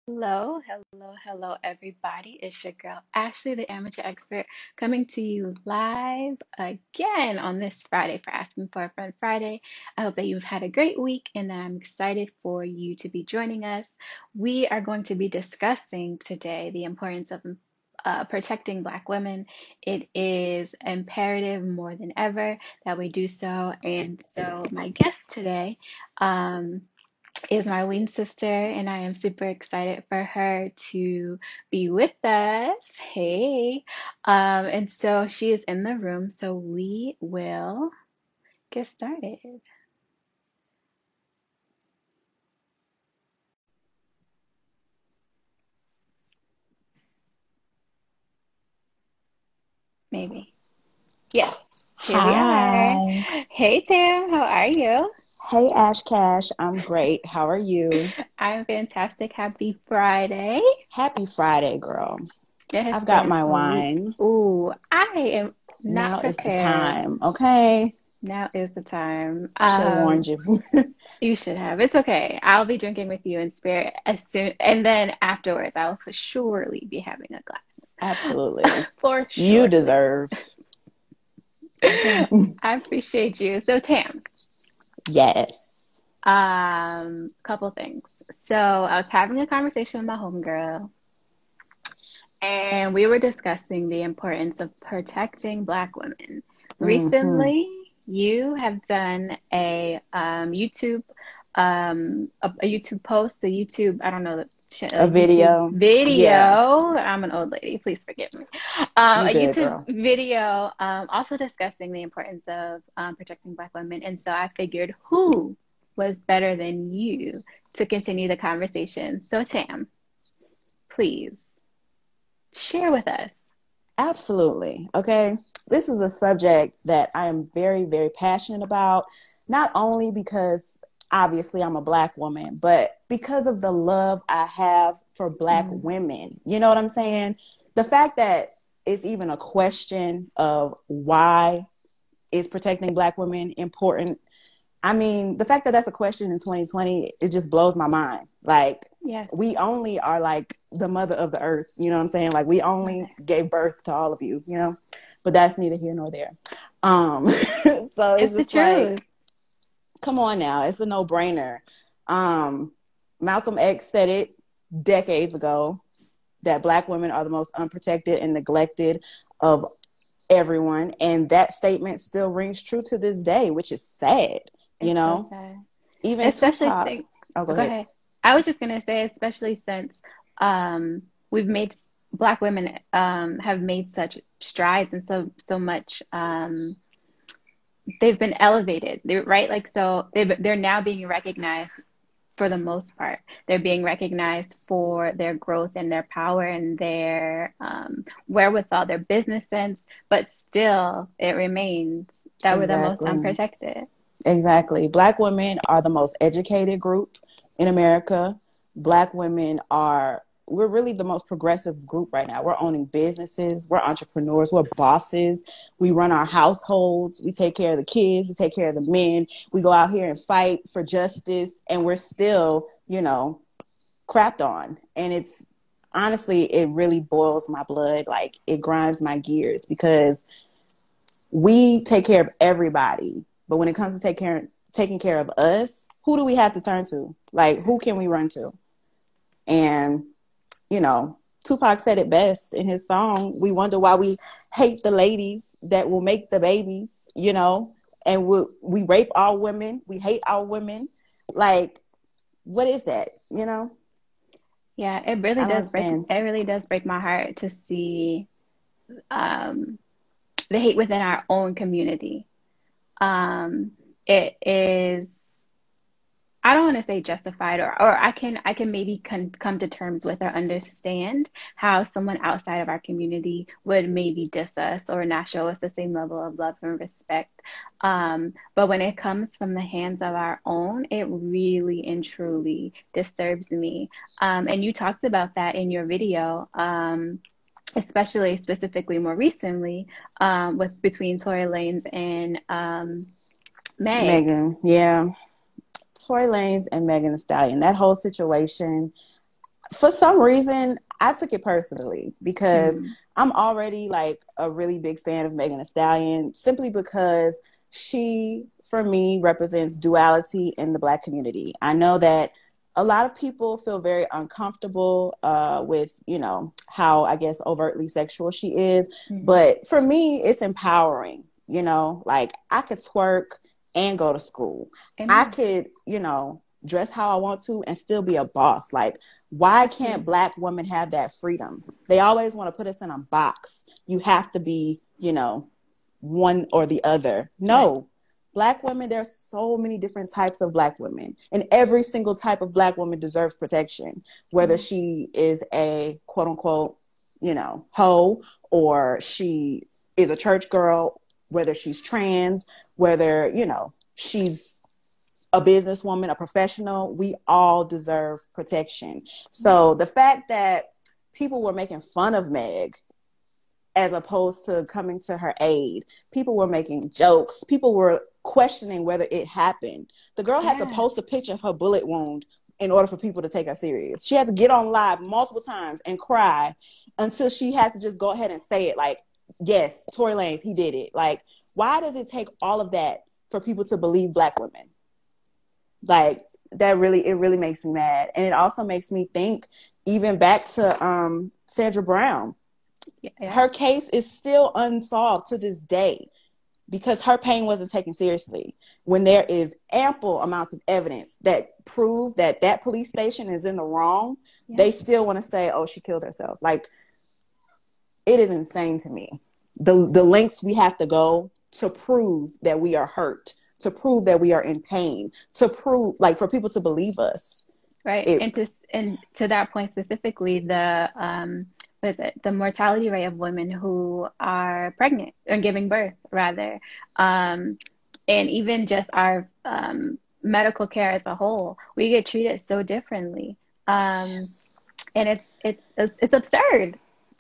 Hello, everybody. It's your girl, Ashley, the amateur expert, coming to you live again on this Friday for Asking for a Friend Friday. I hope that you've had a great week and that I'm excited for you to be joining us. We are going to be discussing today the importance of protecting Black women. It is imperative more than ever that we do so. And so, my guest today, is my wing sister, and I am super excited for her to be with us. Hey. And so she is in the room, so we will get started. Maybe. Yes, here we are. Hi. Hey, Tim, how are you? Hey, Ash Cash. I'm great. How are you? I'm fantastic. Happy Friday. Happy Friday, girl. It has I've got been my a week. wine. Ooh, I am not Now is the prepared. time, okay? Now is the time. Should have warned you. You should have. It's okay. I'll be drinking with you in spirit as soon, and then afterwards, I will for surely be having a glass. Absolutely. For You surely. deserve. Okay. I appreciate you. So, Tam, Yes. couple things. So, I was having a conversation with my homegirl, and we were discussing the importance of protecting Black women. Mm-hmm. Recently, you have done a YouTube post, the YouTube, I don't know, A YouTube video. video. Yeah. I'm an old lady, please forgive me. You A good, YouTube girl. video, also discussing the importance of protecting Black women. And so I figured, who was better than you to continue the conversation? So, Tam, please share with us. Absolutely. Okay. This is a subject that I am very, very passionate about, not only because obviously I'm a Black woman, but because of the love I have for Black Mm, women. You know what I'm saying? The fact that it's even a question of why is protecting Black women important. I mean, the fact that that's a question in 2020, it just blows my mind. Like, yes. we only are like the mother of the earth. You know what I'm saying? Like, we only Mother. gave birth to all of you, you know? But that's neither here nor there. So it's It's the just truth. like, come on now. It's a no brainer. Um, Malcolm X said it decades ago that Black women are the most unprotected and neglected of everyone. And that statement still rings true to this day, which is sad, you It's so know? sad. Even Especially Tupac. think, Oh, go go ahead. ahead. I was just gonna say, especially since we've made Black women have made such strides and so much they've been elevated, right? Like so they're now being recognized for the most part. They're being recognized for their growth and their power and their wherewithal, their business sense, but still it remains that we're the most Exactly. unprotected. Exactly. Black women are the most educated group in America. Black women are, we're really the most progressive group right now. We're owning businesses, we're entrepreneurs, we're bosses. We run our households, we take care of the kids, we take care of the men. We go out here and fight for justice, and we're still, crapped on. And it's honestly, it really boils my blood. Like, it grinds my gears because we take care of everybody. But when it comes to taking care of us, who do we have to turn to? Like, who can we run to? And, you know, Tupac said it best in his song. We wonder why we hate the ladies that will make the babies, and we rape our women. We hate our women. Like, what is that? Yeah, I don't understand. it really does break my heart to see um, the hate within our own community. Um, it is, I don't want to say justified, or I can maybe come to terms with or understand how someone outside of our community would maybe diss us or not show us the same level of love and respect. But when it comes from the hands of our own, it really and truly disturbs me. And you talked about that in your video. Especially specifically more recently with between Tory Lanez and Meg. Megan, yeah. Tory Lanez and Megan Thee Stallion, that whole situation, For some reason, I took it personally because Mm, I'm already like a really big fan of Megan Thee Stallion, simply because she, for me, represents duality in the Black community. I know that a lot of people feel very uncomfortable with, you know, how I guess overtly sexual she is. mm, But for me, it's empowering, you know, like I could twerk and go to school. I amen. could, you know, dress how I want to and still be a boss. Like, why can't Absolutely. Black women have that freedom? They always want to put us in a box. You have to be, you know, one or the other. Right. No. Black women, there's so many different types of Black women, and every single type of Black woman deserves protection, whether Amen. she is a quote unquote, you know, hoe, or she is a church girl, whether she's trans, whether, you know, she's a businesswoman, a professional. We all deserve protection. Right. So the fact that people were making fun of Meg as opposed to coming to her aid, people were making jokes, people were questioning whether it happened. The girl had to Yeah. post a picture of her bullet wound in order for people to take her serious. She had to get on live multiple times and cry until she had to just go ahead and say it, like, yes, Tory Lanez, he did it. Like, why does it take all of that for people to believe Black women? Like, that really, it really makes me mad. And it also makes me think, even back to Sandra Brown. Yeah. Yeah. Her case is still unsolved to this day because her pain wasn't taken seriously, when there is ample amounts of evidence that prove that that police station is in the wrong. Yeah. They still want to say, oh, she killed herself. Like, it is insane to me, the lengths we have to go to prove that we are hurt, to prove that we are in pain, to prove, like, for people to believe us. Right. It And to that point specifically, the what is it? The mortality rate of women who are pregnant or giving birth, rather, um, and even just our medical care as a whole, we get treated so differently. Um, and it's absurd.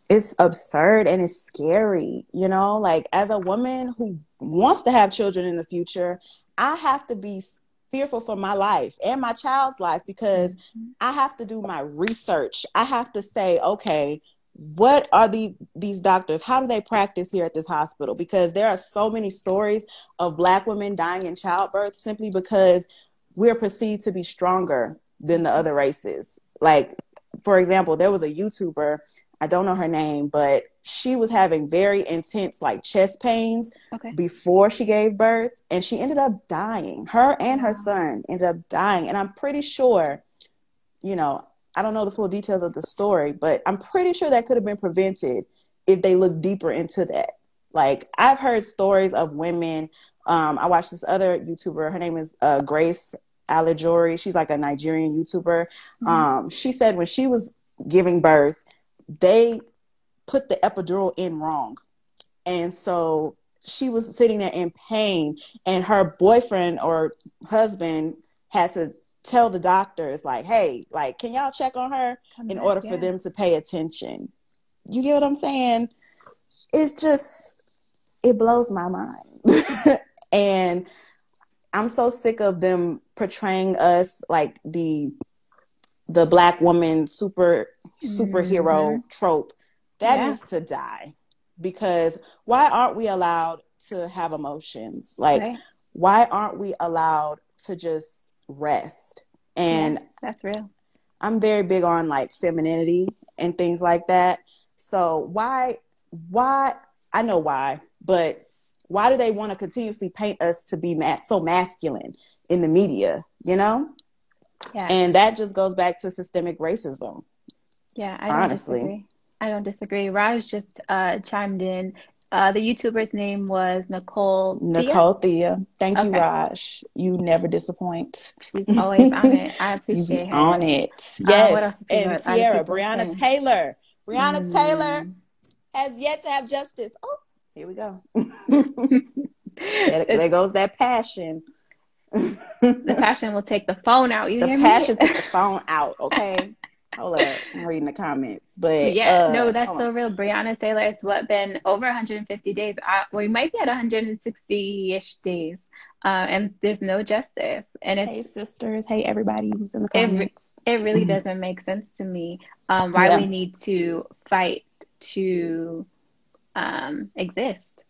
it's absurd and it's scary, you know, like, as a woman who wants to have children in the future, I have to be fearful for my life and my child's life, because Mhm. I have to do my research. I have to say, okay, what are these doctors, how do they practice here at this hospital? Because there are so many stories of Black women dying in childbirth simply because we're perceived to be stronger than the other races. Like, for example, there was a YouTuber, I don't know her name, but she was having very intense, like, chest pains Okay. before she gave birth, and she ended up dying. Her Oh, and her wow. son ended up dying. And I'm pretty sure, you know, I don't know the full details of the story, but I'm pretty sure that could have been prevented if they looked deeper into that. Like, I've heard stories of women. I watched this other YouTuber. Her name is Grace Alajori. She's like a Nigerian YouTuber. Hmm. She said when she was giving birth, they put the epidural in wrong. And so she was sitting there in pain, and her boyfriend or husband had to tell the doctors, like, hey, like, can y'all check on her, Come in back. order for Yeah. them to pay attention. You get what I'm saying? It's just, it blows my mind. And I'm so sick of them portraying us like the Black woman superhero Hmm. trope. That Yeah. needs to die, because why aren't we allowed to have emotions? Like, Right. why aren't we allowed to just rest? Yeah. And That's real. I'm very big on, like, femininity and things like that. So why, I know why, but why do they want to continuously paint us to be so masculine in the media, you know? Yeah. And that just goes back to systemic racism, Yeah, I don't honestly. disagree. I don't disagree. Raj just chimed in. The YouTuber's name was Nicole Thea. Nicole Thea. Thank you, Okay. Raj. You never disappoint. She's always on it. I You be appreciate on her. it. What else Yes. And are the Tiara, people Breonna saying? Taylor. Breonna Taylor Mm. has yet to have justice. Oh, here we go. It's, There goes that passion. the The passion will take the phone out. You hear me? passion took the phone out. Okay. Hold up. I'm reading the comments. But Yeah, no, that's hold on. so real. Breonna Taylor, it's what been over 150 days. We might be at 160-ish days. and there's no justice. And Hey, sisters. Hey, everybody who's in the it re- comments. it really Mhm. doesn't make sense to me, why Yeah, we need to fight to exist,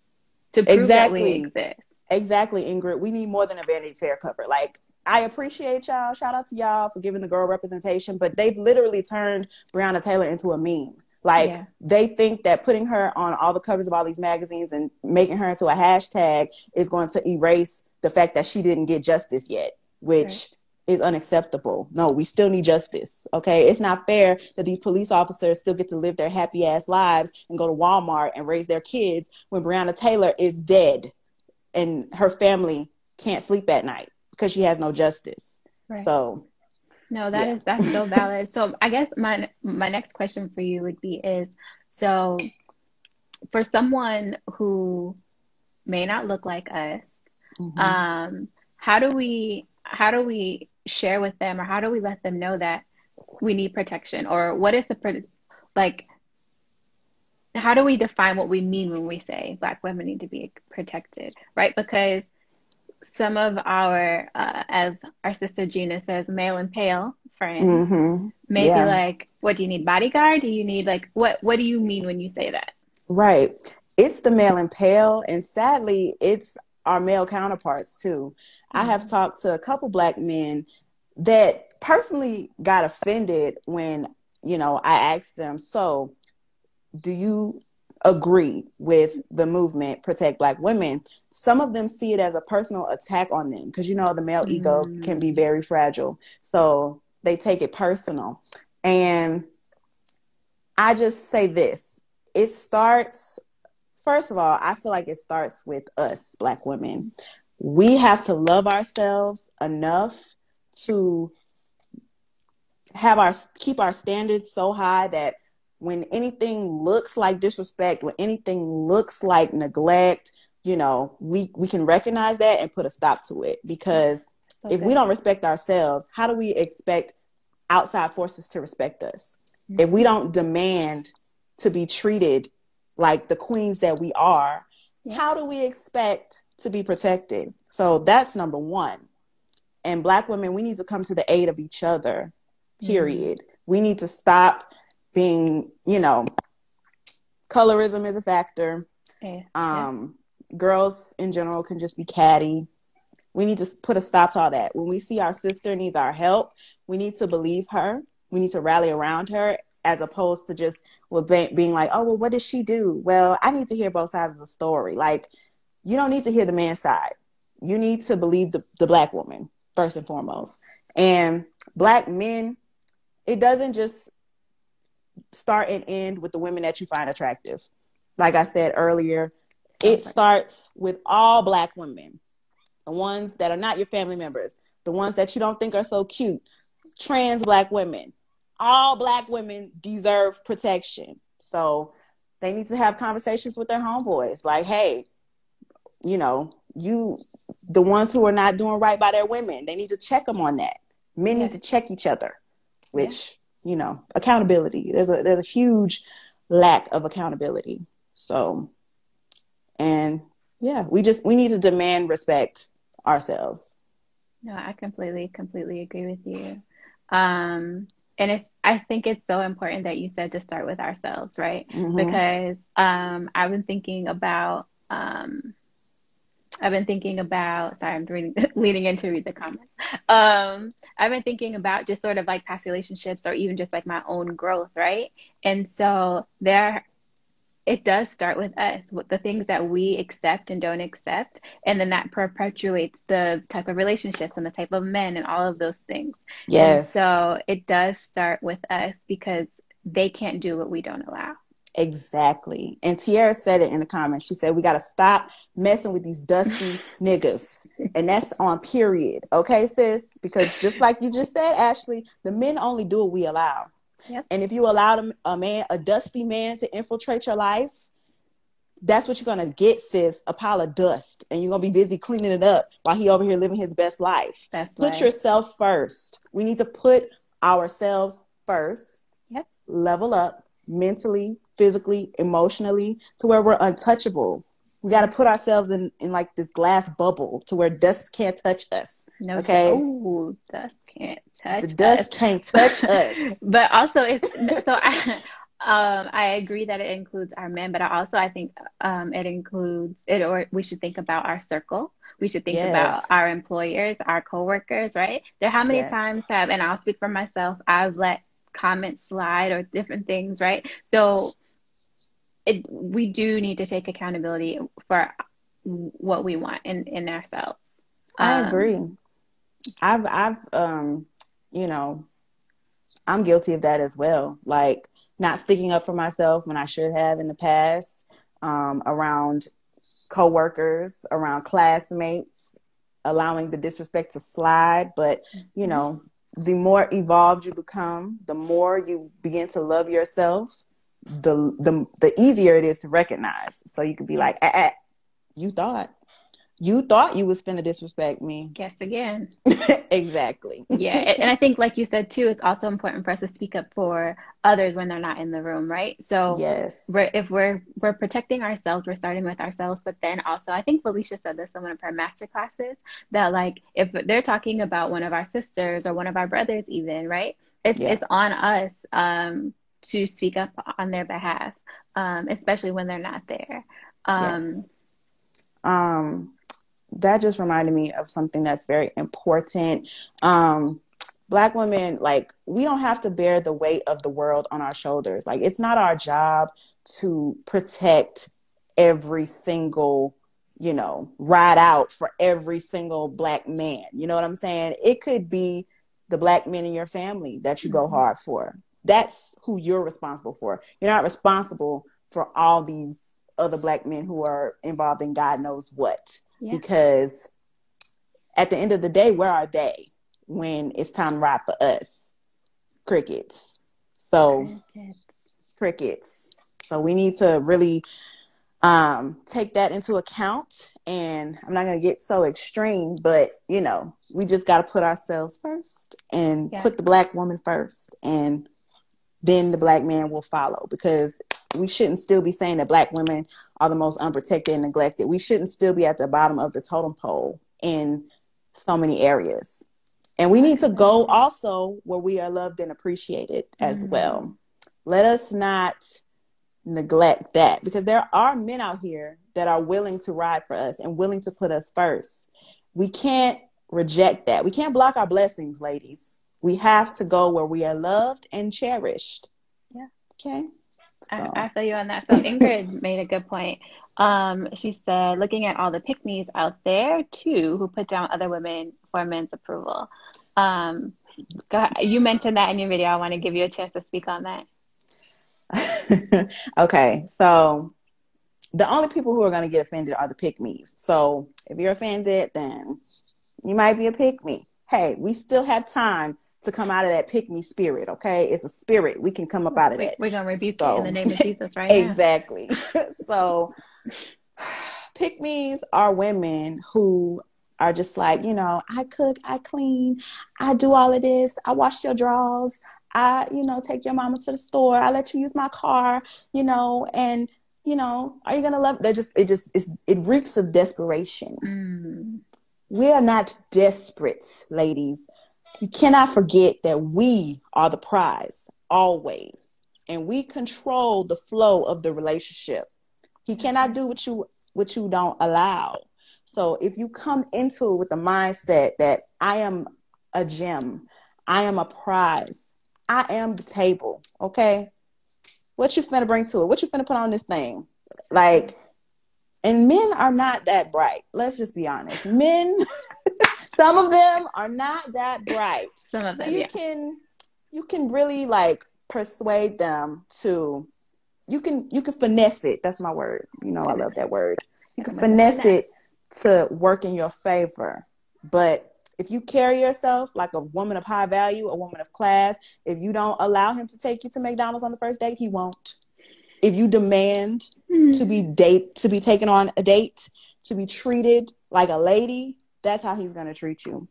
to prove that we exactly. exist. Exactly, Ingrid. We need more than a Vanity Fair cover. Like, I appreciate y'all. Shout out to y'all for giving the girl representation, but they've literally turned Breonna Taylor into a meme. Like, Yeah, they think that putting her on all the covers of all these magazines and making her into a hashtag is going to erase the fact that she didn't get justice yet, right. which is unacceptable. No, we still need justice. Okay. It's not fair that these police officers still get to live their happy ass lives and go to Walmart and raise their kids when Breonna Taylor is dead and her family can't sleep at night because she has no justice. Right. So, No, yeah. that's so valid. So I guess my next question for you would be is, so for someone who may not look like us, Mm-hmm. um, how do we share with them, or how do we let them know that we need protection, or what is like, how do we define what we mean when we say Black women need to be protected, right? Because some of our, as our sister Gina says, male and pale friends Mm-hmm. may be Yeah. like, what do you need, bodyguard? Do you need, like, what do you mean when you say that? Right. It's the male and pale, and sadly, it's our male counterparts too. I have Mm-hmm. talked to a couple Black men that personally got offended when, I asked them, so do you agree with the movement Protect Black Women? Some of them see it as a personal attack on them because the male ego can be Mm, very fragile, so they take it personal. And I just say this: it starts, first of all, I feel like it starts with us Black women. We have to love ourselves enough to keep our standards so high that when anything looks like disrespect, when anything looks like neglect, we can recognize that and put a stop to it. yeah, Because so if we good. don't respect ourselves, how do we expect outside forces to respect us? If we Hmm. don't demand to be treated like the queens that we are, Yeah. how do we expect to be protected? So that's number one. And Black women, we need to come to the aid of each other, Mm, period. We need to stop being, colorism is a factor. yeah. Yeah. Um, Girls in general can just be catty. We need to put a stop to all that. When we see our sister needs our help, we need to believe her. We need to rally around her as opposed to just being like, oh, well, what did she do? Well, I need to hear both sides of the story. Like, you don't need to hear the man's side. You need to believe the Black woman first and foremost. And Black men, it doesn't just start and end with the women that you find attractive. Like I said earlier, So it important. starts with all Black women, the ones that are not your family members, the ones that you don't think are so cute, trans Black women. All Black women deserve protection. So they need to have conversations with their homeboys like, hey, the ones who are not doing right by their women, they need to check them on that. Men need Yes. to check each other, Yeah. which, accountability. There's a huge lack of accountability. So, and yeah, we need to demand respect ourselves. No, I completely agree with you. And I think it's so important that you said to start with ourselves, right? Mm-hmm. Because I've been thinking about, sorry, I'm reading, leaning in to read the comments. I've been thinking about just sort of like past relationships, or even just like my own growth, right? And so it does start with us, with the things that we accept and don't accept. And then that perpetuates the type of relationships and the type of men and all of those things. And Yes, so it does start with us, because they can't do what we don't allow. exactly. And Tiara said it in the comments. She said, we got to stop messing with these dusty niggas. And that's on period. Okay, sis? Because just like you just said, Ashley, the men only do what we allow. Yep. And if you allow a dusty man to infiltrate your life, that's what you're gonna get, sis. A pile of dust, and you're gonna be busy cleaning it up while he over here living his best life. Best Put life. yourself first. We need to put ourselves first. Yep. Level up mentally, physically, emotionally, to where we're untouchable. We got to put ourselves in like this glass bubble to where dust can't touch us. No, Okay. oh, dust can't The touch us. dust can't touch us. But also, I agree that it includes our men, but I think it includes it, or we should think about our circle. We should think about our Yes. employers, our coworkers, right? How many Yes. times and I'll speak for myself, I've let comments slide or different things, right? So we do need to take accountability for what we want in ourselves. I Um, agree. I've you know, I'm guilty of that as well. Like not sticking up for myself when I should have in the past, around coworkers, around classmates, allowing the disrespect to slide. But, you know, the more evolved you become, the more you begin to love yourself, the easier it is to recognize. So you could be yeah. like, you thought you was finna disrespect me. Guess again. Exactly. Yeah, and I think, like you said too, it's also important for us to speak up for others when they're not in the room, right? So, Yes. if we're protecting ourselves, we're starting with ourselves, but then also, I think Felicia said this in one of her master classes that like if they're talking about one of our sisters or one of our brothers, even, right? Yeah. It's on us to speak up on their behalf, especially when they're not there. Um, Yes. Um, that just reminded me of something that's very important. Um, Black women, like, we don't have to bear the weight of the world on our shoulders. Like, it's not our job to protect every single, ride out for every single Black man. You know what I'm saying? It could be the Black men in your family that you go mhm. hard for. That's who you're responsible for. You're not responsible for all these other Black men who are involved in God knows what. Yeah. Because at the end of the day, where are they when it's time to ride for us? Crickets. So crickets. So we need to really take that into account. And I'm not going to get so extreme, but we just got to put ourselves first and Yeah. put the Black woman first, and then the Black man will follow. Because we shouldn't still be saying that Black women are the most unprotected and neglected. We shouldn't still be at the bottom of the totem pole in so many areas. And we need to go also where we are loved and appreciated as well. Let us not neglect that, because there are men out here that are willing to ride for us and willing to put us first. We can't reject that. We can't block our blessings, ladies. We have to go where we are loved and cherished. Yeah. Okay. So. I feel you on that. So Ingrid made a good point. She said, looking at all the pick-me's out there too, who put down other women for men's approval. Go ahead. You mentioned that in your video. I want to give you a chance to speak on that. Okay, so the only people who are going to get offended are the pick-me's. So if you're offended, then you might be a pick-me. Hey, we still have time to come out of that pick-me spirit, okay? It's a spirit. We can come up out of that. We're going to rebuke it in the name of Jesus right now. Exactly. So pick-me's are women who are just like, I cook, I clean, I do all of this, I wash your drawers, I, take your mama to the store, I let you use my car, and, are you gonna love? It reeks of desperation. We are not desperate, ladies. You cannot forget that we are the prize always, and we control the flow of the relationship. He cannot do what you don't allow. So if you come into it with the mindset that I am a gem, I am a prize, I am the table, okay? What you finna bring to it? What you finna put on this thing? Like, and men are not that bright. Let's just be honest. Men, some of them are not that bright. Some of them, so you can really like persuade them to. You can finesse it. That's my word. I love that word. You can finesse it to work in your favor. But if you carry yourself like a woman of high value, a woman of class, if you don't allow him to take you to McDonald's on the first date, he won't. If you demand to be taken on a date, to be treated like a lady, that's how he's going to treat you.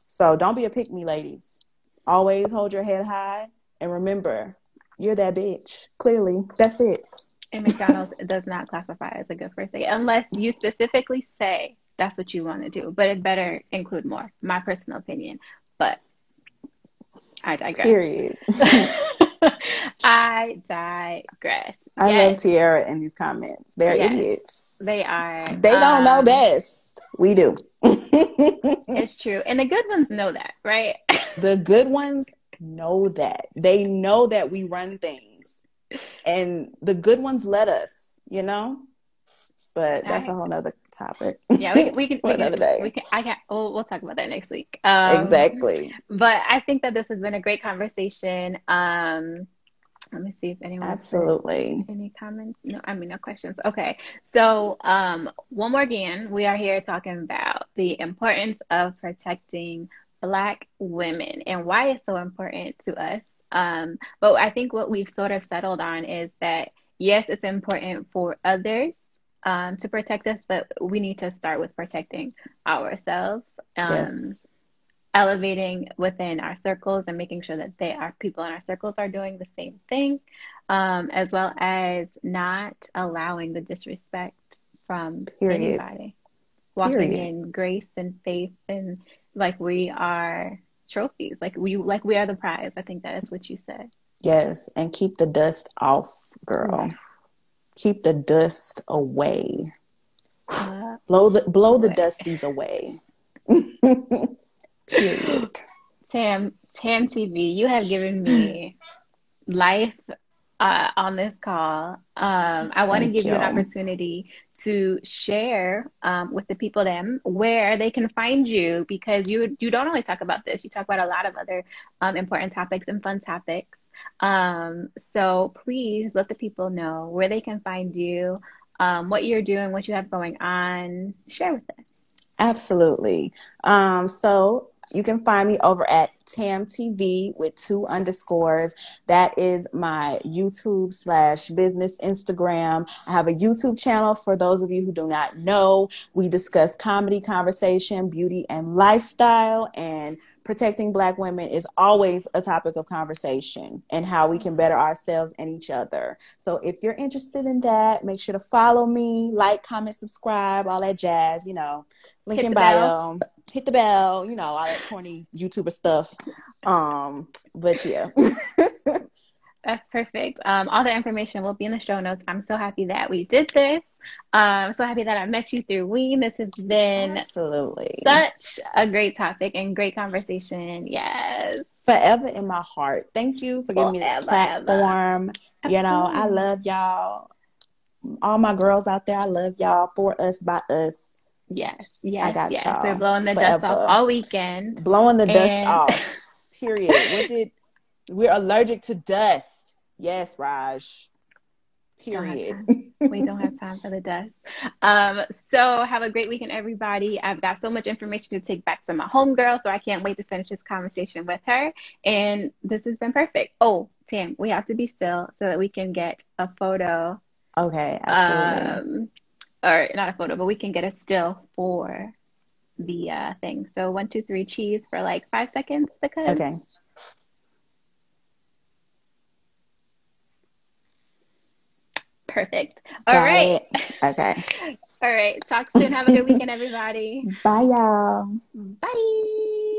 So don't be a pick-me, ladies. Always hold your head high and remember, you're that bitch. Clearly, that's it. And McDonald's does not classify as a good first date unless you specifically say that's what you want to do. But it better include more, my personal opinion. But I digress. Period. I digress. I love Yes, Tiara in these comments. They're yes, idiots. they are. They don't know best. We do. It's true. And the good ones know that, right? The good ones know that. They know that we run things. And the good ones let us, you know? But that's I a whole nother topic Yeah, for another day. we'll talk about that next week. Exactly. But I think that this has been a great conversation. Let me see if anyone put Absolutely. any comments. No, I mean, no questions. Okay. So, one more again, we are here talking about the importance of protecting Black women and why it's so important to us. But I think what we've sort of settled on is that yes, it's important for others to protect us, but we need to start with protecting ourselves. Yes. Elevating within our circles and making sure that our people in our circles are doing the same thing, as well as not allowing the disrespect from Period. anybody. Walking Period. in grace and faith and like we are trophies, like we are the prize. I think that is what you said. Yes. And keep the dust off, girl. Oof. Keep the dust away. Uh, Blow the Boy. dusties away. Period. Tam TV, you have given me life on this call. I want to Thank give you an you. opportunity to share with the people then where they can find you because you don't only talk about this, you talk about a lot of other important topics and fun topics. So please let the people know where they can find you, what you're doing, what you have going on. Share with us. Absolutely. So you can find me over at Tam TV with 2 underscores. That is my YouTube/business Instagram. I have a YouTube channel for those of you who do not know. We discuss comedy, conversation, beauty, and lifestyle, and protecting Black women is always a topic of conversation and how we can better ourselves and each other. So if you're interested in that, make sure to follow me, like, comment, subscribe, all that jazz, link Hit in the bell. bio, hit the bell, all that corny YouTuber stuff. But yeah. That's perfect. All the information will be in the show notes. I'm so happy that we did this. So happy that I met you through Ween. This has been Absolutely. such a great topic and great conversation. Yes. Forever in my heart. Thank you for giving me this Forever, ever. platform. I Absolutely. love y'all. All my girls out there, I love y'all. For us, by us. Yes, I yes, got yes. We're y'all blowing the dust off forever. all weekend. Blowing the dust And off. Period. We're allergic to dust. Yes, Raj. don't have Period. time. We don't have time for the dust. So have a great weekend, everybody. I've got so much information to take back to my homegirl, so I can't wait to finish this conversation with her. And this has been perfect. Oh, Tam, we have to be still so that we can get a photo. Okay, absolutely. Or not a photo, but we can get a still for the thing. So 1, 2, 3, cheese for like 5 seconds, because Okay. perfect. All Got right. it. Okay. All right. Talk soon. Have a good weekend, everybody. Bye, y'all. Bye.